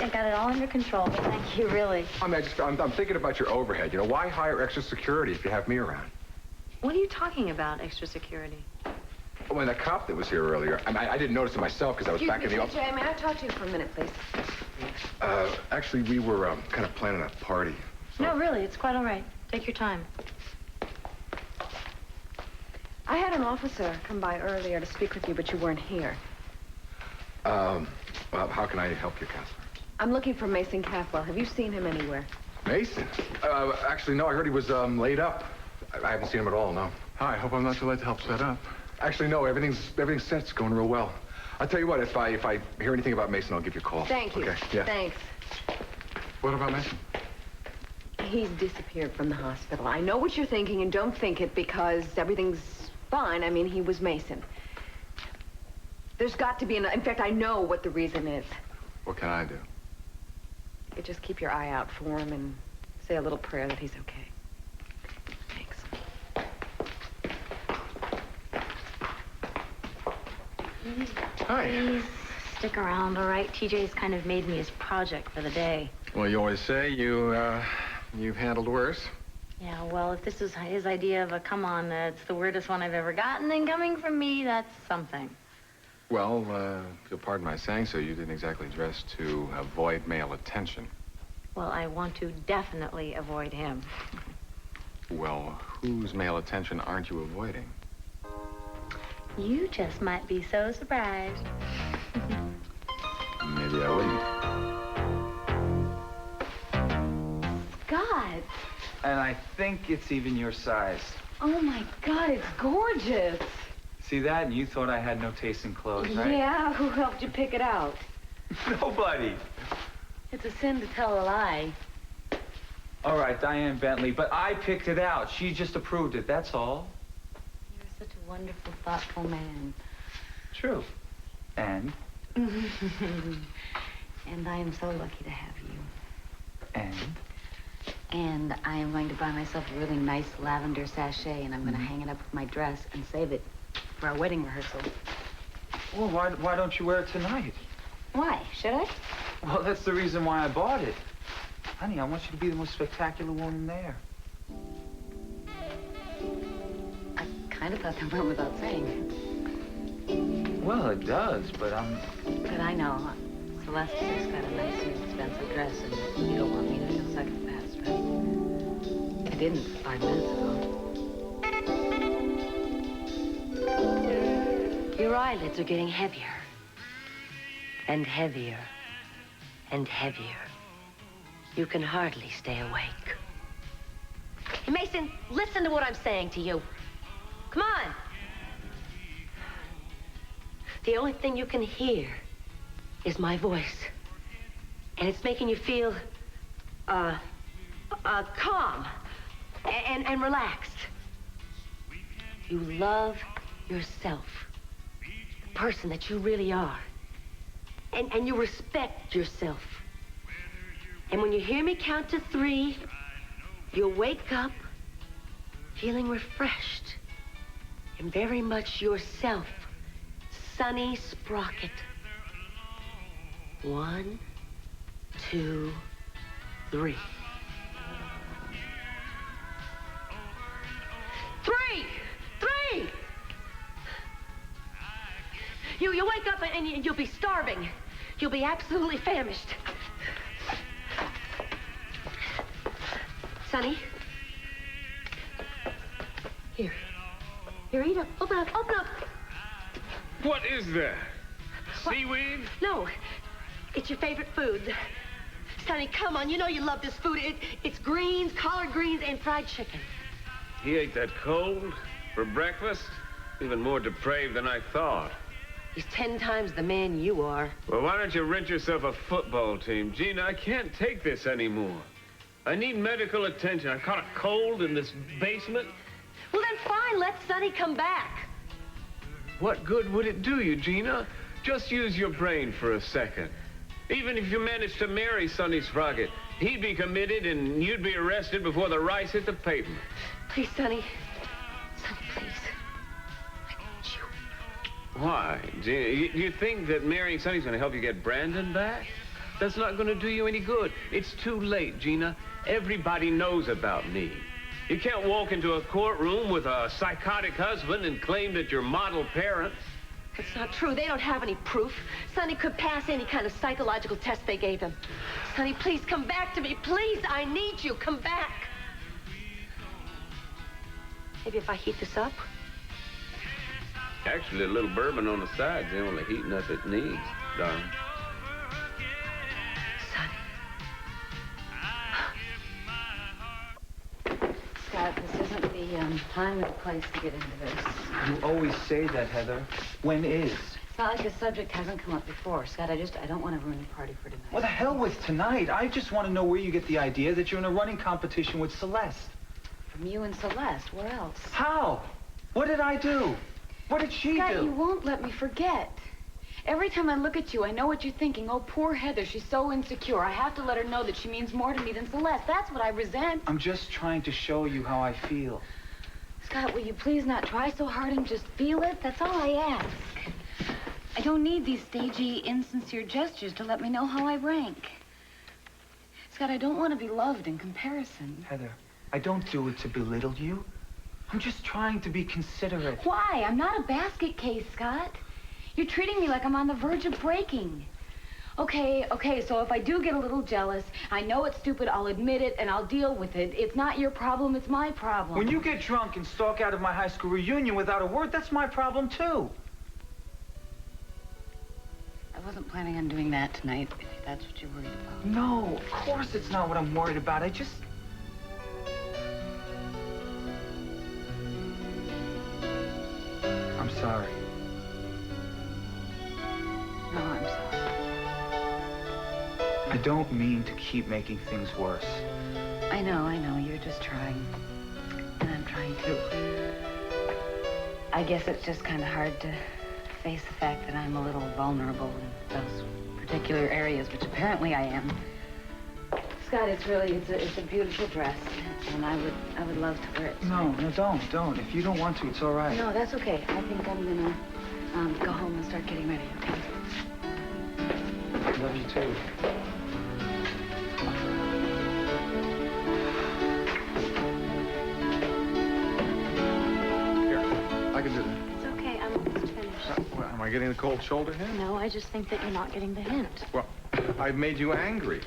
I got it all under control, but thank you, really. I mean, I'm thinking about your overhead. You know, why hire extra security if you have me around? What are you talking about, extra security? When the cop that was here earlier, I didn't notice it myself because I was back in the office. Excuse me, may I talk to you for a minute, please? Actually, we were kind of planning a party. So... No, really, it's quite all right. Take your time. I had an officer come by earlier to speak with you, but you weren't here. Well, how can I help you, Counselor? I'm looking for Mason Cathwell. Have you seen him anywhere? Mason? Actually, no, I heard he was laid up. I haven't seen him at all, no. Hi, hope I'm not too late to help set up. Actually, no, everything's set. It's going real well. I'll tell you what, if I hear anything about Mason, I'll give you a call. Thank you. Okay, yeah. Thanks. What about Mason? He's disappeared from the hospital. I know what you're thinking, and don't think it because everything's fine. I mean, he was Mason. There's got to be in fact, I know what the reason is. What can I do? You just keep your eye out for him and say a little prayer that he's okay. Thanks. Hi. Please stick around, all right? TJ's kind of made me his project for the day. Well, you always say you've handled worse. Yeah, well, if this is his idea of a come on, it's the weirdest one I've ever gotten, then coming from me, that's something. Well, if you'll pardon my saying so, you didn't exactly dress to avoid male attention. Well, I want to definitely avoid him. Well, whose male attention aren't you avoiding? You just might be so surprised. Maybe I wouldn't. God. And I think it's even your size. Oh, my God, it's gorgeous. See that? And you thought I had no taste in clothes, right? Yeah, who helped you pick it out? Nobody. It's a sin to tell a lie. All right, Diane Bentley, but I picked it out. She just approved it, that's all. You're such a wonderful, thoughtful man. True. And? And I am so lucky to have you. And? And I am going to buy myself a really nice lavender sachet, and I'm going to hang it up with my dress and save it for our wedding rehearsal. Well, why don't you wear it tonight? Why? Should I? Well, that's the reason why I bought it. Honey, I want you to be the most spectacular woman there. I kind of thought that went without saying. Well, it does, but But I know. Celeste just got a nice new expensive dress, and you don't want me to feel second best, right? I didn't 5 minutes ago. Your eyelids are getting heavier. And heavier. And heavier. You can hardly stay awake. Mason, listen to what I'm saying to you. Come on. The only thing you can hear is my voice. And it's making you feel, calm and relaxed. You love yourself, the person that you really are. And you respect yourself. And when you hear me count to 3, you'll wake up feeling refreshed and very much yourself, Sunny Sprocket. 1, 2, 3. 3! You wake up and you'll be starving. You'll be absolutely famished. Sonny. Here, eat up. Open up. What is that? What? Seaweed? No, it's your favorite food. Sonny, come on, you know you love this food. It's greens, collard greens, and fried chicken. He ate that cold for breakfast? Even more depraved than I thought. He's 10 times the man you are. Well, why don't you rent yourself a football team? Gina, I can't take this anymore. I need medical attention. I caught a cold in this basement. Well, then fine, let Sonny come back. What good would it do you, Gina? Just use your brain for a second. Even if you managed to marry Sonny Sprocket, he'd be committed and you'd be arrested before the rice hit the pavement. Please, Sonny. Sonny, please. I need you. Why? Gina, you think that marrying Sonny's gonna help you get Brandon back? That's not going to do you any good. It's too late, Gina. Everybody knows about me. You can't walk into a courtroom with a psychotic husband and claim that you're model parents. It's not true. They don't have any proof. Sonny could pass any kind of psychological test they gave him. Sonny, please come back to me. Please, I need you. Come back. Maybe if I heat this up? Actually, a little bourbon on the side's the only heating up it needs, darling. Scott, this isn't the time or the place to get into this. You always say that, Heather. When is? It's not like the subject hasn't come up before. Scott, I don't want to ruin the party for tonight. What the hell with tonight? I just want to know where you get the idea that you're in a running competition with Celeste. From you and Celeste, where else? How? What did I do? What did she Scott, do? you won't let me forget. Every time I look at you, I know what you're thinking. Oh, poor Heather, she's so insecure. I have to let her know that she means more to me than Celeste. That's what I resent. I'm just trying to show you how I feel. Scott, will you please not try so hard and just feel it? That's all I ask. I don't need these stagey, insincere gestures to let me know how I rank. Scott, I don't want to be loved in comparison. Heather, I don't do it to belittle you. I'm just trying to be considerate. Why? I'm not a basket case, Scott. You're treating me like I'm on the verge of breaking. Okay, so if I do get a little jealous, I know it's stupid, I'll admit it, and I'll deal with it. It's not your problem, it's my problem. When you get drunk and stalk out of my high school reunion without a word, that's my problem, too. I wasn't planning on doing that tonight, if that's what you're worried about. No, of course it's not what I'm worried about. I'm sorry. No, I'm sorry. I don't mean to keep making things worse. I know. You're just trying. And I'm trying too. I guess it's just kind of hard to face the fact that I'm a little vulnerable in those particular areas, which apparently I am. Scott, it's a beautiful dress, and I would love to wear it. No, don't. If you don't want to, it's all right. No, that's okay. I think I'm gonna go home and start getting ready, okay? I love you too. Here, I can do that. It's okay, I'm almost finished. Well, am I getting the cold shoulder here? No, I just think that you're not getting the hint. Well, I've made you angry.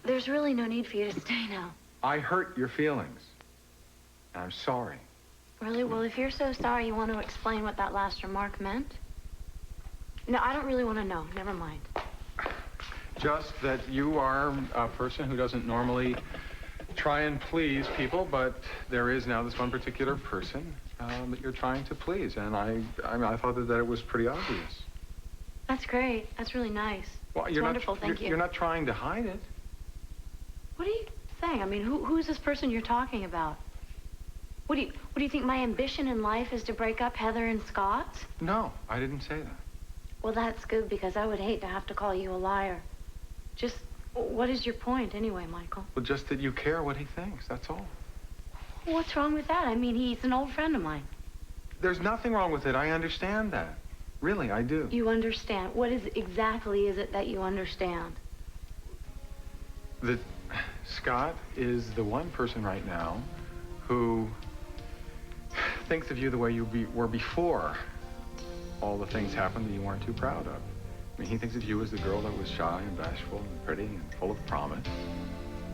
There's really no need for you to stay now. I hurt your feelings. I'm sorry. Really? Well, if you're so sorry, you want to explain what that last remark meant? No, I don't really want to know. Never mind. Just that you are a person who doesn't normally try and please people, but there is now this one particular person that you're trying to please, and I thought that it was pretty obvious. That's great. That's really nice. Well, it's wonderful. Thank you. You're not trying to hide it. What are you saying? I mean, who's this person you're talking about? What do you think my ambition in life is to break up Heather and Scott? No, I didn't say that. Well, that's good, because I would hate to have to call you a liar. Just, what is your point anyway, Michael? Well, just that you care what he thinks, that's all. What's wrong with that? I mean, he's an old friend of mine. There's nothing wrong with it. I understand that. Really, I do. You understand? What exactly is it that you understand? That Scott is the one person right now who thinks of you the way you were before all the things happened that you weren't too proud of. I mean, he thinks of you as the girl that was shy and bashful and pretty and full of promise.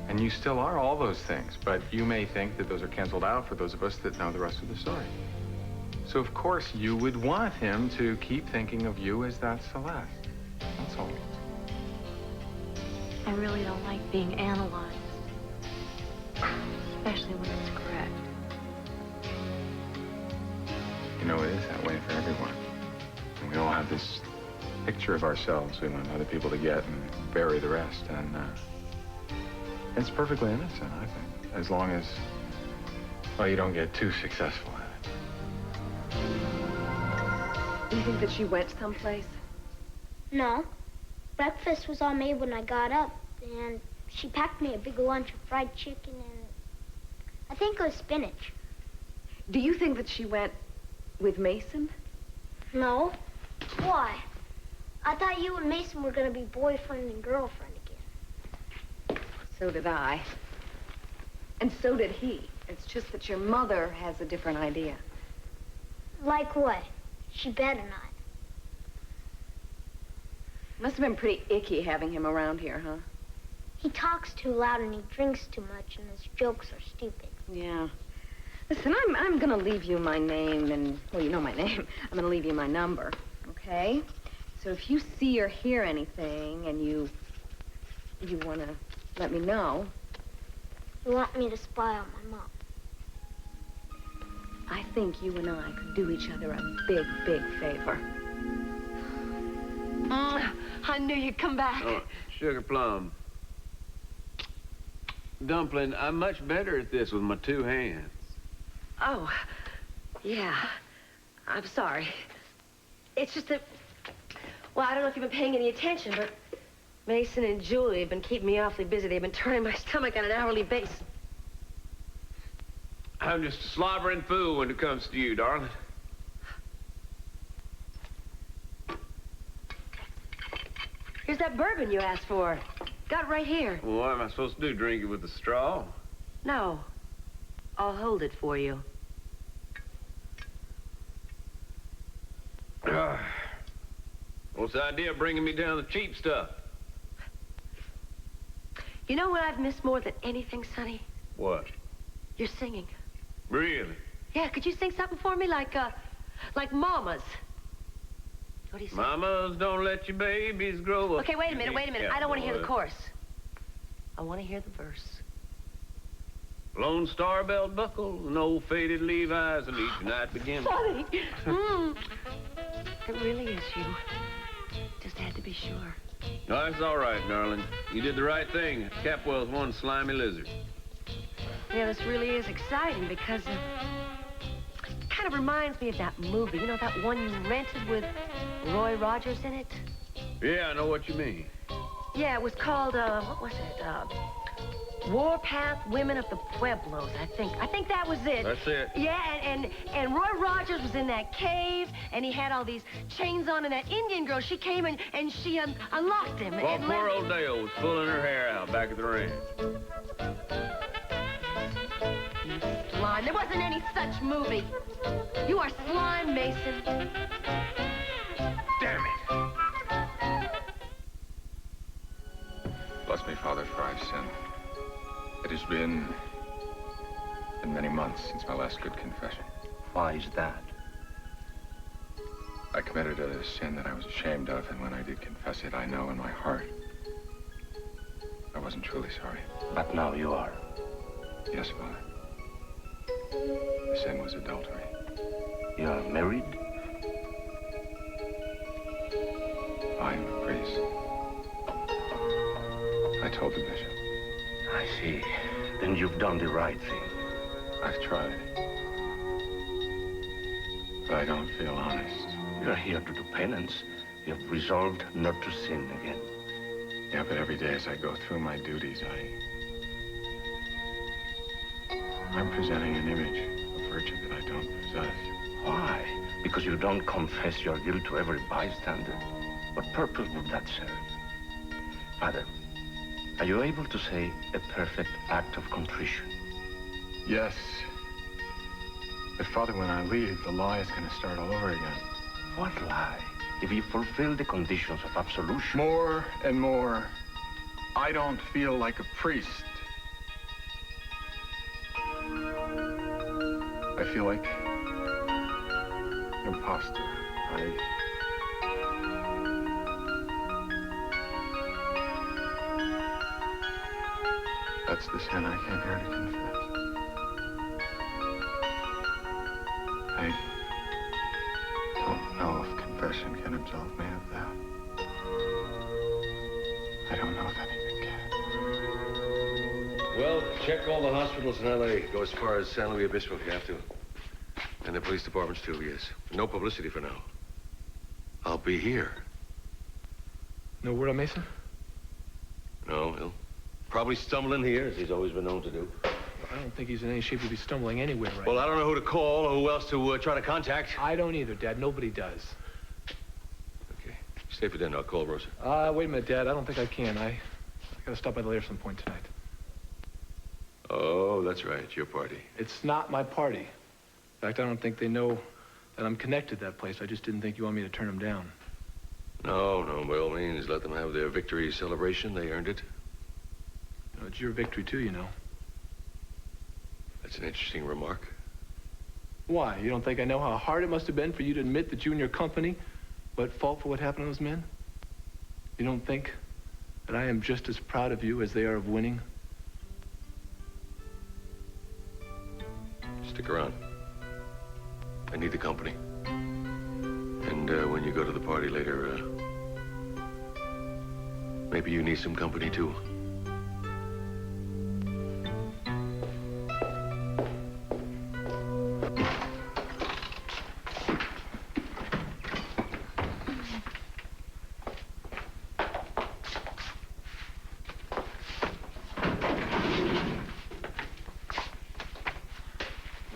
And you still are all those things, but you may think that those are canceled out for those of us that know the rest of the story. So, of course, you would want him to keep thinking of you as that Celeste. That's all. I really don't like being analyzed. Especially when it's correct. You know, it is that way for everyone. And we all have this picture of ourselves we want other people to get and bury the rest. And it's perfectly innocent, I think. As long as, well, you don't get too successful at it. Do you think that she went someplace? No. Breakfast was all made when I got up, and she packed me a big lunch of fried chicken and I think it was spinach. Do you think that she went with Meyson? No. Why? I thought you and Mason were going to be boyfriend and girlfriend again. So did I. And so did he. It's just that your mother has a different idea. Like what? She better not. Must have been pretty icky having him around here, huh? He talks too loud and he drinks too much and his jokes are stupid. Yeah. Listen, I'm gonna leave you my name and, well, you know my name. I'm gonna leave you my number, okay? So if you see or hear anything and you wanna let me know. You want me to spy on my mom? I think you and I could do each other a big, big favor. I knew you'd come back. Oh, sugar plum. Dumpling, I'm much better at this with my two hands. Oh, yeah. I'm sorry. It's just that, well, I don't know if you've been paying any attention, but Mason and Julie have been keeping me awfully busy. They've been turning my stomach on an hourly basis. I'm just a slobbering fool when it comes to you, darling. Here's that bourbon you asked for. Got it right here. Well, what am I supposed to do, drink it with a straw? No. I'll hold it for you. What's the idea of bringing me down the cheap stuff? You know what I've missed more than anything, Sonny? What? Your singing. Really? Yeah, could you sing something for me like Mama's? What do you say? Mamas, don't let your babies grow up. Okay, wait a minute. Yeah, I don't want to hear the chorus. I want to hear the verse. Lone Star belt buckle and old faded Levi's and each night begins. Sonny! It really is you. Just had to be sure. No, that's all right, darling. You did the right thing. Capwell's one slimy lizard. Yeah, this really is exciting because it kind of reminds me of that movie. You know, that one you rented with Roy Rogers in it? Yeah, I know what you mean. Yeah, it was called, what was it? Warpath Women of the Pueblos, I think. I think that was it. That's it. Yeah, and Roy Rogers was in that cave, and he had all these chains on, and that Indian girl, she came and she unlocked him. Well, and poor old Dale was pulling her hair out back at the ranch. You slime. There wasn't any such movie. You are slime, Mason. Damn it. Bless me, Father, for I've sinned. It has been many months since my last good confession. Why is that? I committed a sin that I was ashamed of, and when I did confess it, I know in my heart I wasn't truly sorry. But now you are. Yes, Father. The sin was adultery. You are married? I am a priest. I told the bishop. I see. Then you've done the right thing. I've tried. But I don't feel honest. You're here to do penance. You have resolved not to sin again. Yeah, but every day as I go through my duties, I'm presenting an image of virtue that I don't possess. Why? Because you don't confess your guilt to every bystander? What purpose would that serve? Father, are you able to say a perfect act of contrition? Yes. But, Father, when I leave, the lie is going to start all over again. What lie? If you fulfill the conditions of absolution... More and more, I don't feel like a priest. I feel like an imposter. That's the sin I came here to confess. I don't know if confession can absolve me of that. I don't know if anything can. Well, check all the hospitals in L.A. Go as far as San Luis Obispo if you have to. And the police departments too, yes. No publicity for now. I'll be here. No word on Mason? No, he'll probably stumble in here, as he's always been known to do. I don't think he's in any shape to be stumbling anywhere right Well, now. I don't know who to call or who else to try to contact. I don't either, Dad. Nobody does. Okay. Stay for dinner. I'll call Rosa. Wait a minute, Dad. I don't think I can. I gotta stop by the lair some point tonight. Oh, that's right. It's your party. It's not my party. In fact, I don't think they know that I'm connected to that place. I just didn't think you want me to turn them down. No, by all means, let them have their victory celebration. They earned it. You know, it's your victory, too, you know. That's an interesting remark. Why? You don't think I know how hard it must have been for you to admit that you and your company were at fault for what happened to those men? You don't think that I am just as proud of you as they are of winning? Stick around. I need the company. And when you go to the party later, maybe you need some company, too.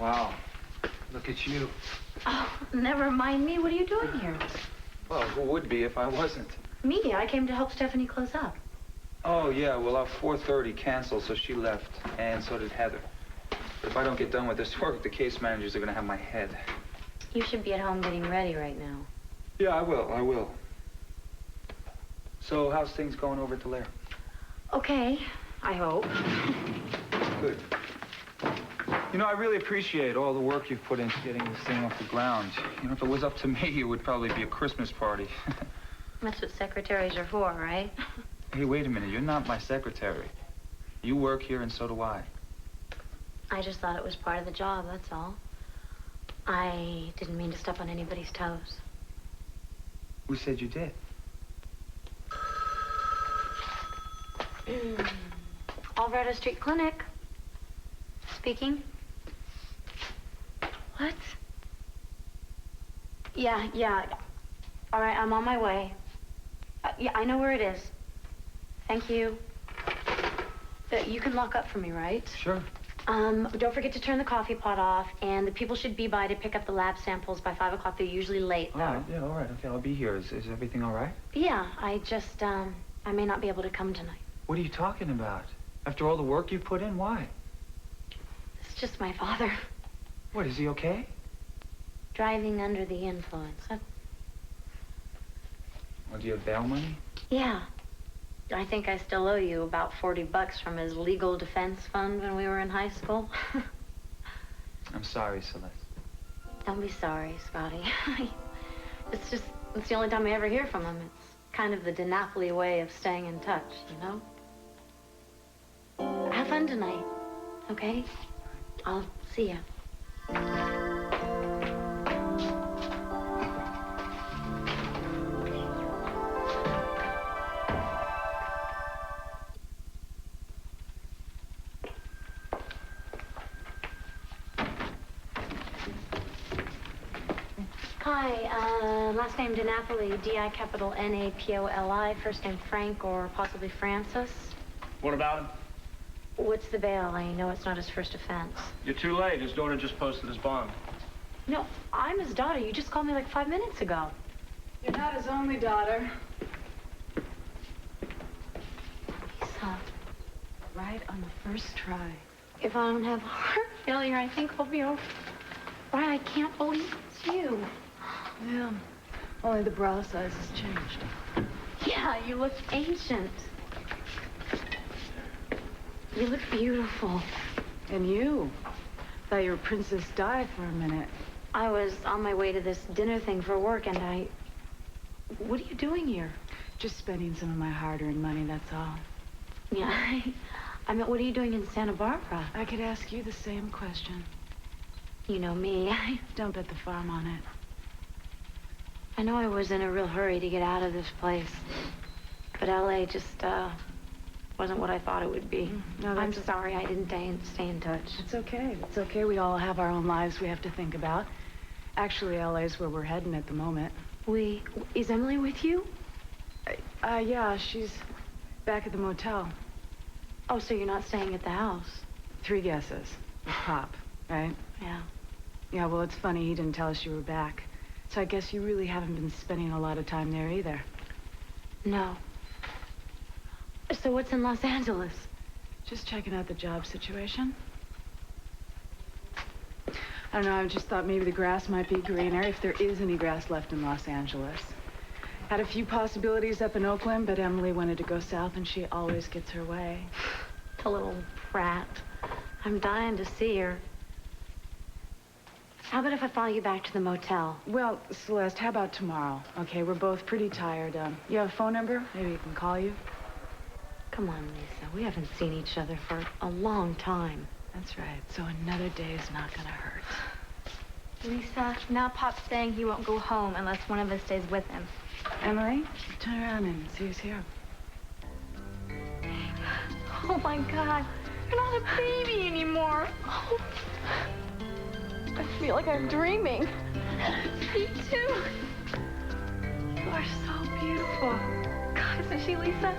Wow. Look at you. Oh, never mind me. What are you doing here? Well, who would be if I wasn't? Me. I came to help Stephanie close up. Oh, yeah. Well, our 4:30 canceled, so she left. And so did Heather. But if I don't get done with this work, the case managers are going to have my head. You should be at home getting ready right now. Yeah, I will. So, how's things going over at the lair? Okay, I hope. Good. You know, I really appreciate all the work you've put into getting this thing off the ground. You know, if it was up to me, it would probably be a Christmas party. That's what secretaries are for, right? Hey, wait a minute. You're not my secretary. You work here, and so do I. I just thought it was part of the job, that's all. I didn't mean to step on anybody's toes. Who said you did? Alvarado Street Clinic. Speaking. What? Yeah. All right, I'm on my way. Yeah, I know where it is. Thank you. You can lock up for me, right? Sure. Don't forget to turn the coffee pot off, and the people should be by to pick up the lab samples by 5 o'clock. They're usually late, though. All right, yeah, all right. Okay, I'll be here. Is everything all right? Yeah, I just, I may not be able to come tonight. What are you talking about? After all the work you've put in, why? It's just my father. What, is he okay? Driving under the influence. Well, do you have bail money? Yeah. I think I still owe you about $40 from his legal defense fund when we were in high school. I'm sorry, Celeste. Don't be sorry, Scotty. It's the only time I ever hear from him. It's kind of the Dinapoli way of staying in touch, you know? Have fun tonight, okay? I'll see you. Hi, last name Dinapoli, D-I-capital-N-A-P-O-L-I, first name Frank or possibly Francis. What about him? What's the bail? I know it's not his first offense. You're too late. His daughter just posted his bond. No, I'm his daughter. You just called me like 5 minutes ago. You're not his only daughter. Lisa, Right on the first try. if I don't have heart failure, I think I'll be over. Why, I can't believe it's you. Yeah. Only the bra size has changed. Yeah, you look ancient. You look beautiful. And you. Thought you were Princess Di for a minute. I was on my way to this dinner thing for work, and What are you doing here? Just spending some of my hard-earned money, that's all. Yeah, I mean, what are you doing in Santa Barbara? I could ask you the same question. You know me. Don't bet the farm on it. I know I was in a real hurry to get out of this place. But L.A. just, wasn't what I thought it would be. No, I'm sorry I didn't stay in touch. It's okay. It's okay. We all have our own lives we have to think about. Actually, L.A.'s where we're heading at the moment. Is Emily with you? Yeah, she's back at the motel. Oh, so you're not staying at the house? 3 guesses. With Pop, right? Yeah. Yeah, well, it's funny he didn't tell us you were back. So I guess you really haven't been spending a lot of time there either. No. So what's in Los Angeles? Just checking out the job situation. I don't know, I just thought maybe the grass might be greener, if there is any grass left in Los Angeles. Had a few possibilities up in Oakland, but Emily wanted to go south, and she always gets her way. The little brat. I'm dying to see her. How about if I follow you back to the motel? Well, Celeste, how about tomorrow? Okay, we're both pretty tired. You have a phone number? Maybe we can call you. Come on, Lisa. We haven't seen each other for a long time. That's right. So another day is not gonna hurt. Lisa, now Pop's saying he won't go home unless one of us stays with him. Emily, turn around and see who's here. Oh my God, you're not a baby anymore. Oh. I feel like I'm dreaming. Me too. You are so beautiful. God, isn't she, Lisa?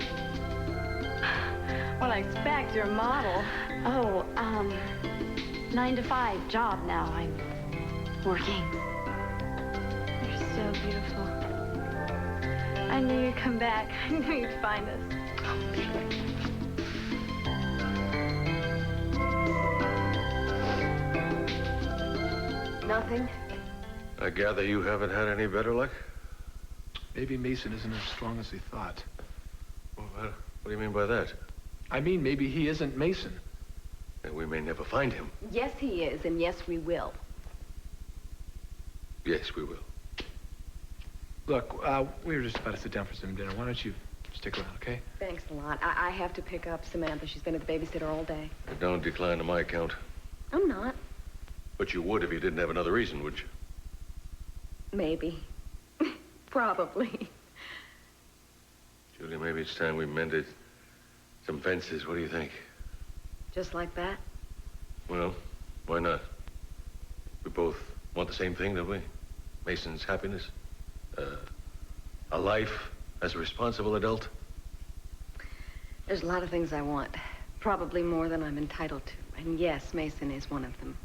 Well, I expect you're a model. Oh, 9 to 5 job now. I'm working. You're so beautiful. I knew you'd come back. I knew you'd find us. Nothing? I gather you haven't had any better luck? Maybe Mason isn't as strong as he thought. Well, what do you mean by that? I mean, maybe he isn't Mason. And we may never find him. Yes, he is, and yes, we will. Yes, we will. Look, we were just about to sit down for some dinner. Why don't you stick around, okay? Thanks a lot. I have to pick up Samantha. She's been at the babysitter all day. And don't decline on my account. I'm not. But you would if you didn't have another reason, would you? Maybe. Probably. Julie, maybe it's time we mended some fences. What do you think? Just like that? Well, why not? We both want the same thing, don't we? Mason's happiness. A life as a responsible adult. There's a lot of things I want. Probably more than I'm entitled to. And yes, Mason is one of them.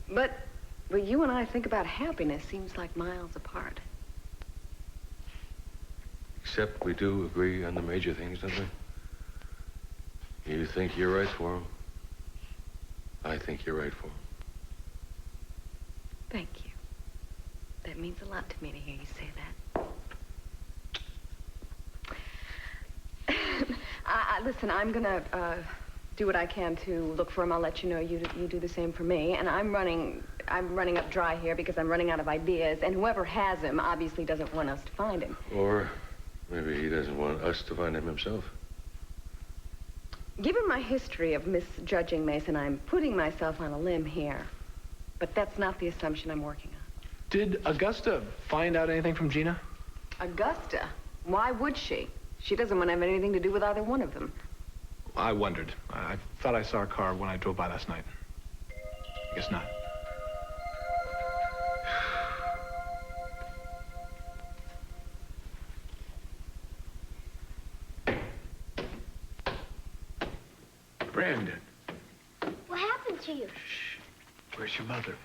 But what you and I think about happiness seems like miles apart. Except we do agree on the major things, don't we? You think you're right for him. I think you're right for him. Thank you. That means a lot to me to hear you say that. Listen, I'm gonna do what I can to look for him. I'll let you know. You do the same for me. And I'm running up dry here because I'm running out of ideas. And whoever has him obviously doesn't want us to find him. Or maybe he doesn't want us to find him himself. Given my history of misjudging Mason, I'm putting myself on a limb here. But that's not the assumption I'm working on. Did Augusta find out anything from Gina? Augusta? Why would she? She doesn't want to have anything to do with either one of them. I wondered. I thought I saw her car when I drove by last night. I guess not. Brandon. What happened to you? Shh. Where's your mother?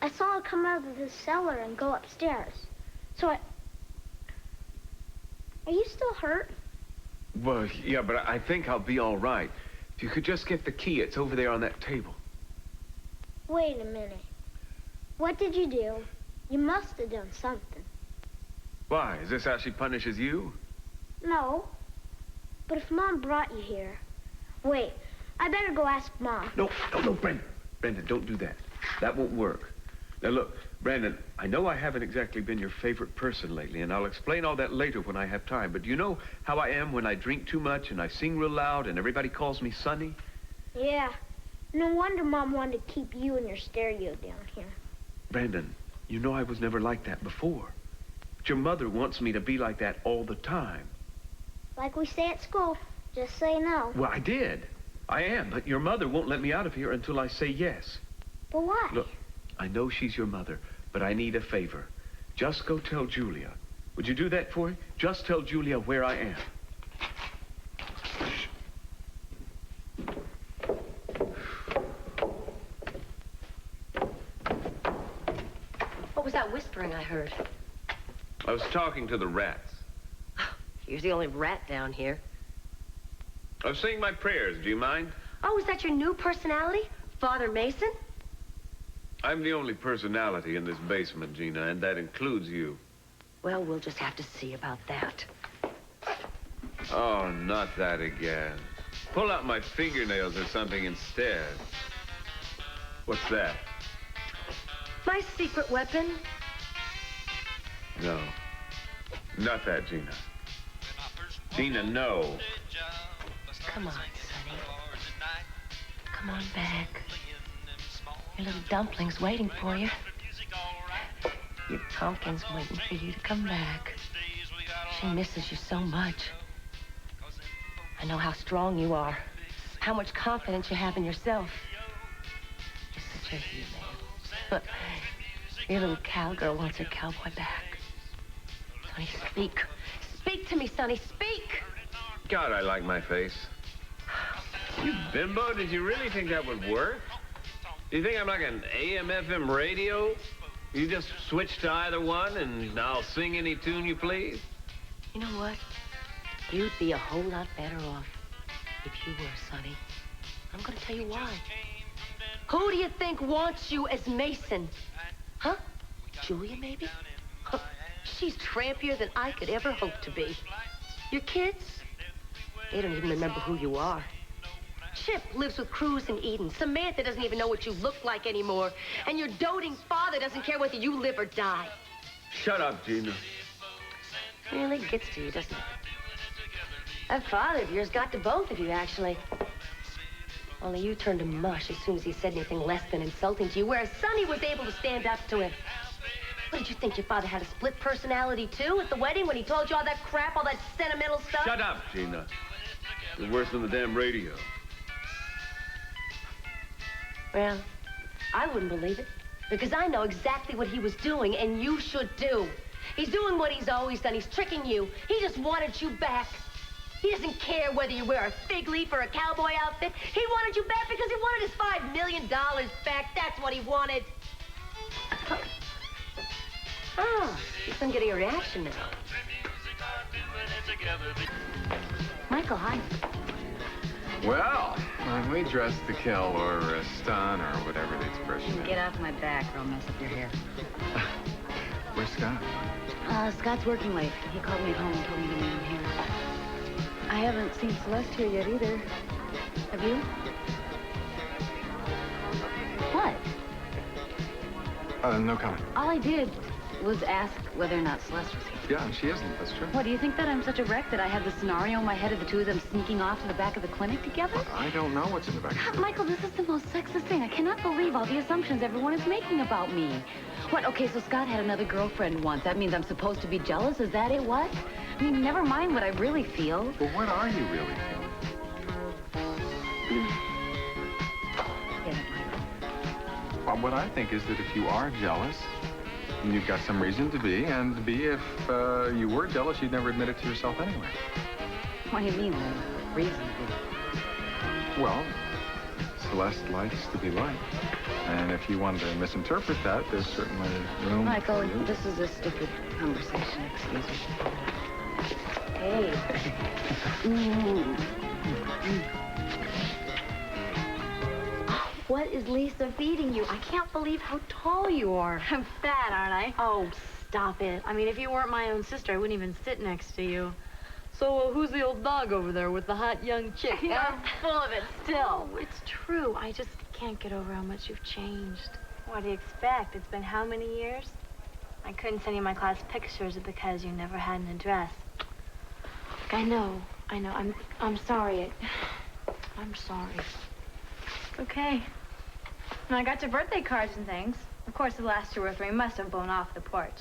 I saw her come out of the cellar and go upstairs. So Are you still hurt? Well, yeah, but I think I'll be all right. If you could just get the key, it's over there on that table. Wait a minute. What did you do? You must have done something. Why? Is this how she punishes you? No. But if Mom brought you here... Wait, I better go ask Mom. No, Brandon. Brandon, don't do that. That won't work. Now, look, Brandon, I know I haven't exactly been your favorite person lately, and I'll explain all that later when I have time, but you know how I am when I drink too much and I sing real loud and everybody calls me Sonny? Yeah. No wonder Mom wanted to keep you and your stereo down here. Brandon, you know I was never like that before. But your mother wants me to be like that all the time. Like we say at school, just say no. Well, I did. I am, but your mother won't let me out of here until I say yes. But why? Look, I know she's your mother, but I need a favor. Just go tell Julia. Would you do that for me? Just tell Julia where I am. What was that whispering I heard? I was talking to the rats. You're the only rat down here. I'm saying my prayers. Do you mind? Oh, is that your new personality? Father Mason? I'm the only personality in this basement, Gina, and that includes you. Well, we'll just have to see about that. Oh, not that again. Pull out my fingernails or something instead. What's that? My secret weapon? No. Not that, Gina. Gina, no. Come on, Sonny. Come on back. Your little dumpling's waiting for you. Your pumpkin's waiting for you to come back. She misses you so much. I know how strong you are, how much confidence you have in yourself. You're such a he-man. Your little cowgirl wants her cowboy back. Sonny, speak. Speak to me, Sonny, speak! God, I like my face. You bimbo, did you really think that would work? Do you think I'm like an AM/FM radio? You just switch to either one and I'll sing any tune you please? You know what? You'd be a whole lot better off if you were, Sonny. I'm gonna tell you why. Who do you think wants you as Mason? Huh? Julia, maybe? Huh. She's trampier than I could ever hope to be. Your kids? They don't even remember who you are. Chip lives with Cruz in Eden. Samantha doesn't even know what you look like anymore. And your doting father doesn't care whether you live or die. Shut up, Gina. It really gets to you, doesn't it? That father of yours got to both of you, actually. Only you turned to mush as soon as he said anything less than insulting to you, whereas Sonny was able to stand up to him. What, did you think your father had a split personality, too, at the wedding when he told you all that crap, all that sentimental stuff? Shut up, Gina. You're worse than the damn radio. Well, I wouldn't believe it, because I know exactly what he was doing, and you should too. He's doing what he's always done. He's tricking you. He just wanted you back. He doesn't care whether you wear a fig leaf or a cowboy outfit. He wanted you back because he wanted his $5 million back. That's what he wanted. Oh, I'm getting a reaction now. Michael, hi. Well, when we dress to kill or stun or whatever the expression is. Get off my back or I'll mess up your hair. Where's Scott? Scott's working late. He called me at home and told me to meet him here. I haven't seen Celeste here yet either. Have you? What? No comment. All I did was ask whether or not Celeste was here. Yeah, and she isn't. That's true. What, do you think that I'm such a wreck that I have the scenario in my head of the two of them sneaking off to the back of the clinic together? I don't know what's in the back of the clinic. Michael, this is the most sexist thing. I cannot believe all the assumptions everyone is making about me. What, okay, so Scott had another girlfriend once. That means I'm supposed to be jealous? Is that it, what? I mean, never mind what I really feel. Well, what are you really feeling? Get it, Michael. Well, what I think is that if you are jealous, you've got some reason to be, and B, if you were jealous, you'd never admit it to yourself anyway. What do you mean, then? Reason to be? Well, Celeste likes to be liked. And if you wanted to misinterpret that, there's certainly room Michael, for you. this is a stupid conversation. Excuse me. Hey. What is Lisa feeding you? I can't believe how tall you are. I'm fat, aren't I? Oh, stop it. I mean, if you weren't my own sister, I wouldn't even sit next to you. So who's the old dog over there with the hot young chick? You're full of it still. Oh, it's true. I just can't get over how much you've changed. What do you expect? It's been how many years? I couldn't send you my class pictures because you never had an address. I know. I'm sorry. I'm sorry. Okay. And I got your birthday cards and things. Of course, the last 2 or 3 must have blown off the porch.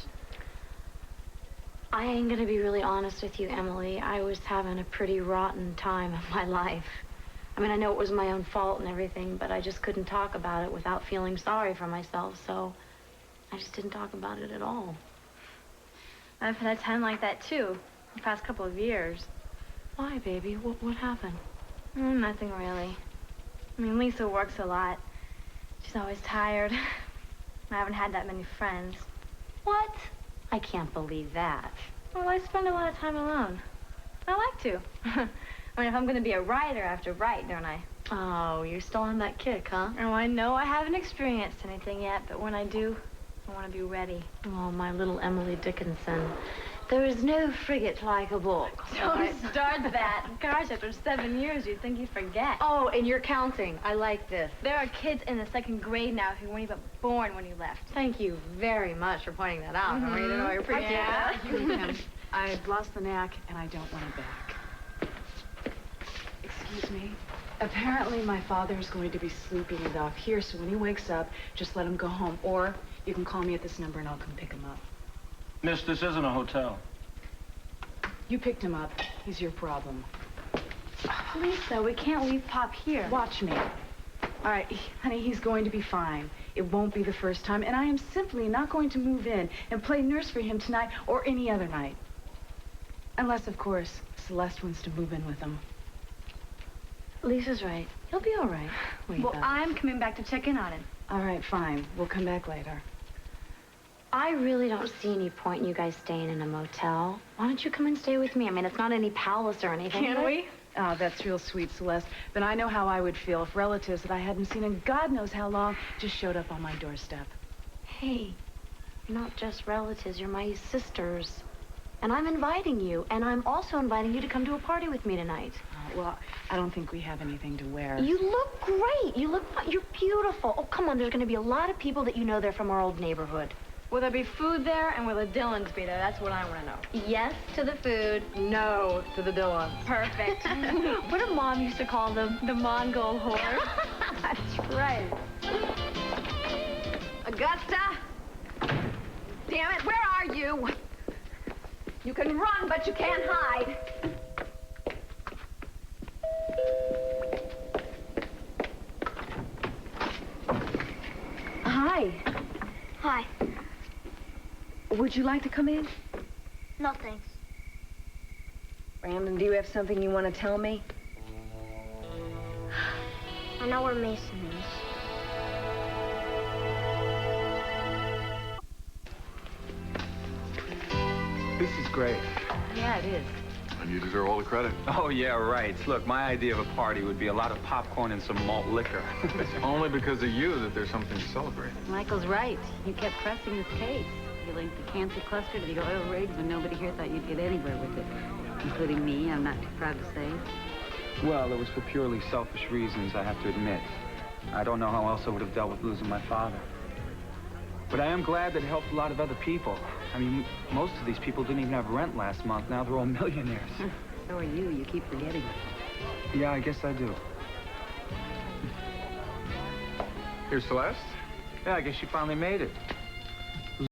I ain't gonna be really honest with you, Emily. I was having a pretty rotten time of my life. I mean, I know it was my own fault and everything, but I just couldn't talk about it without feeling sorry for myself, so I just didn't talk about it at all. I've had a time like that, too, the past couple of years. Why, baby? What happened? Nothing really. I mean, Lisa works a lot. She's always tired. I haven't had that many friends. What? I can't believe that. Well, I spend a lot of time alone. I like to. I mean, if I'm going to be a writer, I have to write, don't I? Oh, you're still on that kick, huh? Oh, I know I haven't experienced anything yet, but when I do, I want to be ready. Oh, my little Emily Dickinson. There is no frigate like a book. Don't start that. Gosh, after 7 years, you'd think you'd forget. Oh, and you're counting. I like this. There are kids in the 2nd grade now who weren't even born when you left. Thank you very much for pointing that out. I really know I appreciate that. I've lost the knack, and I don't want it back. Excuse me. Apparently, my father's going to be sleeping in the dock here, so when he wakes up, just let him go home. Or you can call me at this number, and I'll come pick him up. Miss, this isn't a hotel. You picked him up. He's your problem. Lisa, we can't leave Pop here. Watch me. All right, honey, he's going to be fine. It won't be the first time, and I am simply not going to move in and play nurse for him tonight or any other night. Unless, of course, Celeste wants to move in with him. Lisa's right. He'll be all right. Well, I'm coming back to check in on him. All right, fine. We'll come back later. I really don't see any point in you guys staying in a motel. Why don't you come and stay with me? I mean, it's not any palace or anything. Can we? Oh, that's real sweet, Celeste. But I know how I would feel if relatives that I hadn't seen in God knows how long just showed up on my doorstep. Hey, you're not just relatives, you're my sisters. And I'm inviting you, and I'm also inviting you to come to a party with me tonight. Well, I don't think we have anything to wear. You look great. You're beautiful. Oh, come on, there's going to be a lot of people that you know there from our old neighborhood. Will there be food there, and will the Dillons be there? That's what I want to know. Yes to the food, no to the Dillons. Perfect. What did Mom used to call them? The Mongol horse. That's right. Augusta! Damn it, where are you? You can run, but you can't hide. Hi. Hi. Would you like to come in? No, thanks. Brandon, do you have something you want to tell me? I know where Mason is. This is great. Yeah, it is. And you deserve all the credit. Oh, yeah, right. Look, my idea of a party would be a lot of popcorn and some malt liquor. It's only because of you that there's something to celebrate. Michael's right. You kept pressing his case. You linked the cancer cluster to the oil rigs when nobody here thought you'd get anywhere with it. Including me, I'm not too proud to say. Well, it was for purely selfish reasons, I have to admit. I don't know how else I would have dealt with losing my father. But I am glad that it helped a lot of other people. I mean, most of these people didn't even have rent last month. Now they're all millionaires. So are you. You keep forgetting. Yeah, I guess I do. Here's Celeste. Yeah, I guess she finally made it.